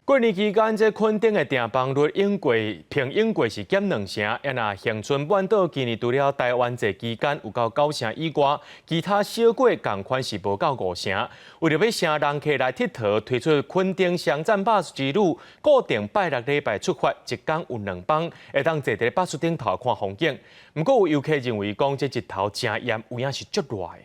过年期间，这垦丁的订房率平英过是减2成，也那恒春半岛今年除了台湾节期间有到9成以外，其他小国共款是无到5成。为了要请人客来佚佗，推出垦丁商战巴士之旅，固定拜6礼拜出发，一天有2班，会当坐在巴士顶头看风景。不过有游客认为讲，这日头真炎，有影是足热的。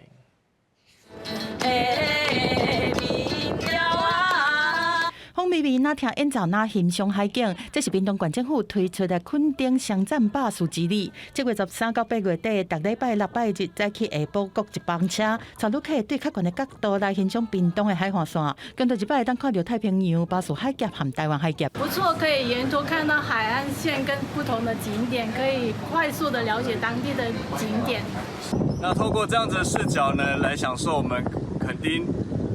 风微微，哪听演奏哪欣赏海景，这是屏东县政府推出的垦丁商战巴士之旅。7月13到8月底，逐礼拜6、拜日早起下晡各一班车，带旅客对较悬的角度来欣赏屏东的海岸线。跟到一摆当看到太平洋、巴士海峡和台湾海峡。不错，可以沿途看到海岸线跟不同的景点，可以快速的了解当地的景点。那透过这样子的视角呢，来享受我们垦丁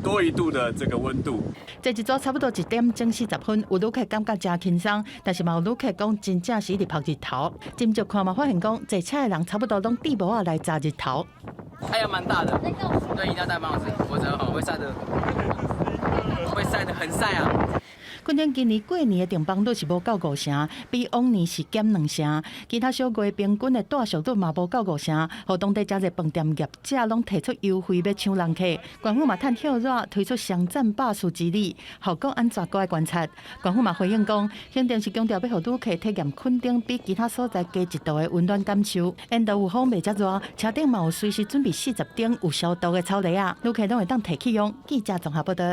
多1度的这个温度。这一组差不多1点整40分，有旅客感觉真轻松，但是嘛有旅客讲真正是一直晒日头。今朝看嘛发现讲，坐车的人差不多拢戴帽仔来炸日头。太阳蛮大的，对，一定要戴帽子，否则会晒得很晒啊。垦丁今年过年的订房率是无到5成，比往年是减2成。其他小月平均的大小率嘛无到5成，互当地真侪饭店业者拢提出优惠要抢人客。官府嘛趁跳热推出商战巴士之旅，效果安怎个观察？官府嘛回应讲，肯定是强调要互旅客体验垦丁比其他所在低1度的温暖感受。沿途有风袂遮热，车顶嘛有随时准备40顶有消毒的草泥啊，旅客拢会当摕去用。记者综合报道。